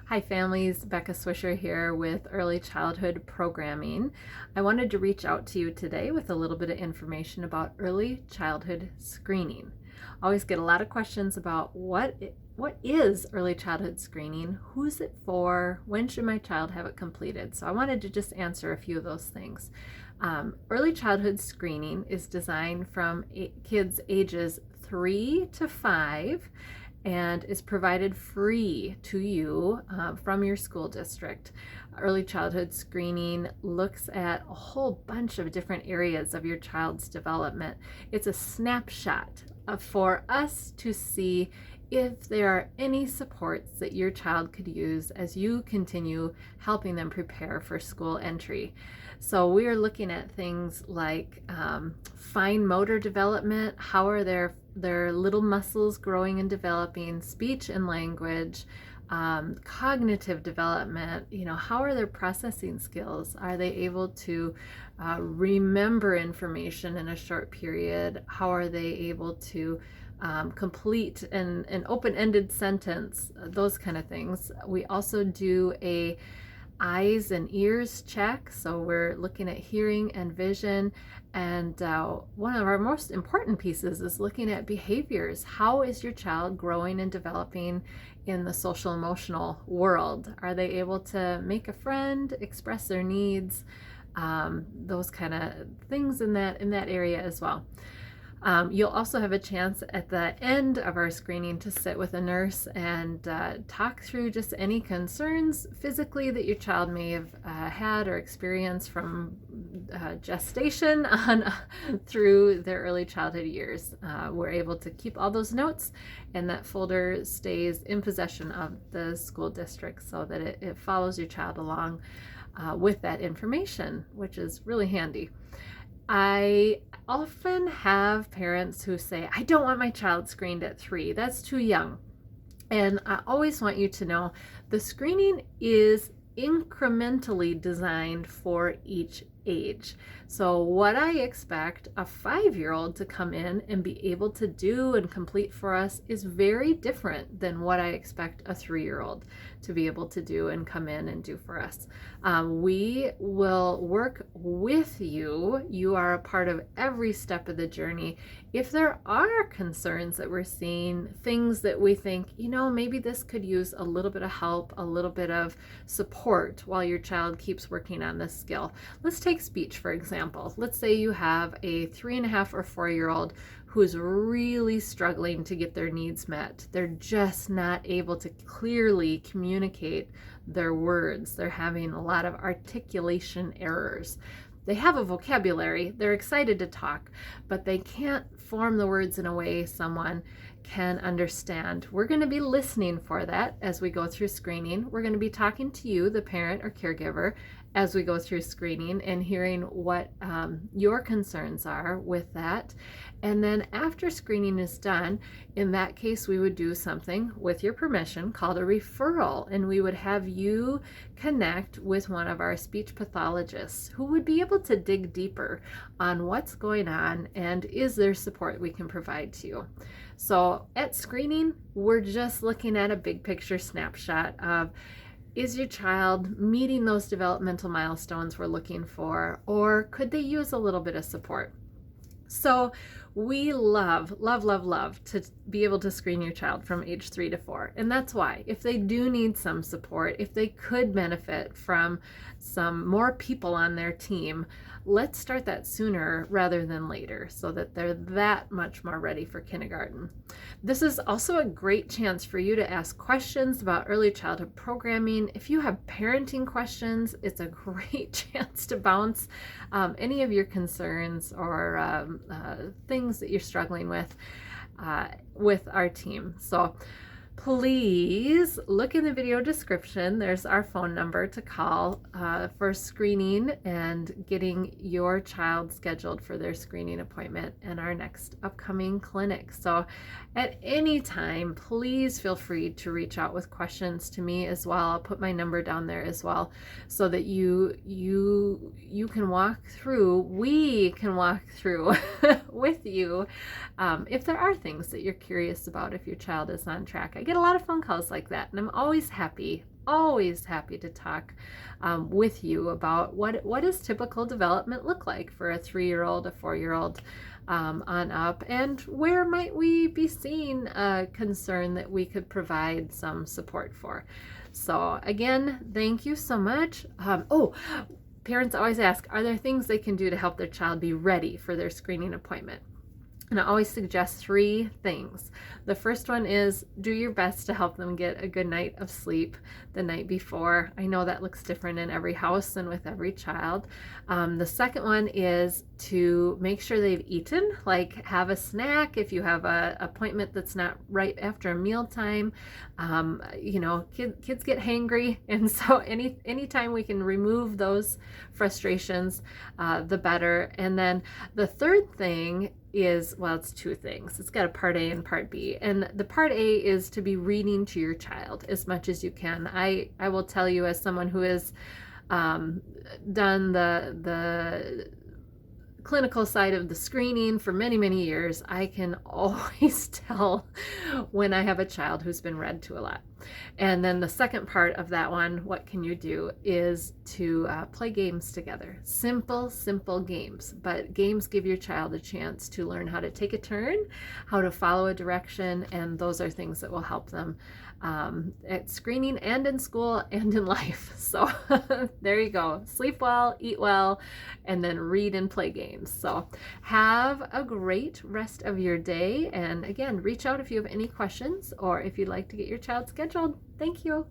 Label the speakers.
Speaker 1: Hi families, Beka Swisher here with Early Childhood Programming. I wanted to reach out to you today with a little bit of information about early childhood screening. I always get a lot of questions about what is early childhood screening, who's it for, when should my child have it completed? So I wanted to just answer a few of those things. Early childhood screening is designed from kids ages 3 to 5 and is provided free to you from your school district. Early childhood screening looks at a whole bunch of different areas of your child's development. It's a snapshot for us to see if there are any supports that your child could use as you continue helping them prepare for school entry. So we are looking at things like fine motor development. How are their little muscles growing and developing, speech and language, cognitive development, how are their processing skills? Are they able to remember information in a short period? How are they able to complete an open-ended sentence, those kind of things. We also do a eyes and ears check, so we're looking at hearing and vision, and one of our most important pieces is looking at behaviors. How is your child growing and developing in the social emotional world? Are they able to make a friend, express their needs, those kind of things in that area as well. You'll also have a chance at the end of our screening to sit with a nurse and talk through just any concerns physically that your child may have had or experienced from gestation on through their early childhood years. We're able to keep all those notes, and that folder stays in possession of the school district so that it follows your child along with that information, which is really handy. I often have parents who say, I don't want my child screened at 3. That's too young. And I always want you to know the screening is incrementally designed for each age. So what I expect a 5-year-old to come in and be able to do and complete for us is very different than what I expect a 3-year-old to be able to do and come in and do for us. We will work with you. You are a part of every step of the journey. If there are concerns that we're seeing, things that we think, maybe this could use a little bit of help, a little bit of support while your child keeps working on this skill. Let's take speech, for example. Let's say you have a 3.5 or 4-year-old who's really struggling to get their needs met. They're just not able to clearly communicate their words. They're having a lot of articulation errors. They have a vocabulary, they're excited to talk, but they can't form the words in a way someone can understand. We're going to be listening for that as we go through screening. We're going to be talking to you, the parent or caregiver, as we go through screening and hearing what your concerns are with that. And then after screening is done, in that case, we would do something with your permission called a referral, and we would have you connect with one of our speech pathologists who would be able to dig deeper on what's going on and is there support we can provide to you. So at screening, we're just looking at a big picture snapshot of, is your child meeting those developmental milestones we're looking for, or could they use a little bit of support? So we love to be able to screen your child from age 3 to 4. And that's why, if they do need some support, if they could benefit from some more people on their team, let's start that sooner rather than later so that they're that much more ready for kindergarten. This is also a great chance for you to ask questions about early childhood programming. If you have parenting questions, it's a great chance to bounce any of your concerns or things that you're struggling with our team. So please look in the video description. There's our phone number to call for screening and getting your child scheduled for their screening appointment and our next upcoming clinic. So at any time, please feel free to reach out with questions to me as well. I'll put my number down there as well so that you can walk through, we can walk through with you if there are things that you're curious about if your child is on track. I get a lot of phone calls like that, and I'm always happy always happy to talk with you about what does typical development look like for a 3-year-old, a 4-year-old on up, and where might we be seeing a concern that we could provide some support for. So again, thank you so much. Parents always ask, are there things they can do to help their child be ready for their screening appointment? And I always suggest 3 things. The first one is do your best to help them get a good night of sleep the night before. I know that looks different in every house and with every child. The second one is to make sure they've eaten, like have a snack if you have an appointment that's not right after a meal time. Kids get hangry, and so anytime we can remove those frustrations, the better. And then the third thing is, well, it's 2 things. It's got a part A and part B. And the part A is to be reading to your child as much as you can. I will tell you, as someone who has done the clinical side of the screening for many, many years, I can always tell when I have a child who's been read to a lot. And then the second part of that one, what can you do, is to play games together. Simple games, but games give your child a chance to learn how to take a turn, how to follow a direction, and those are things that will help them at screening and in school and in life. So there you go. Sleep well, eat well, and then read and play games. So have a great rest of your day. And again, reach out if you have any questions or if you'd like to get your child scheduled. Thank you.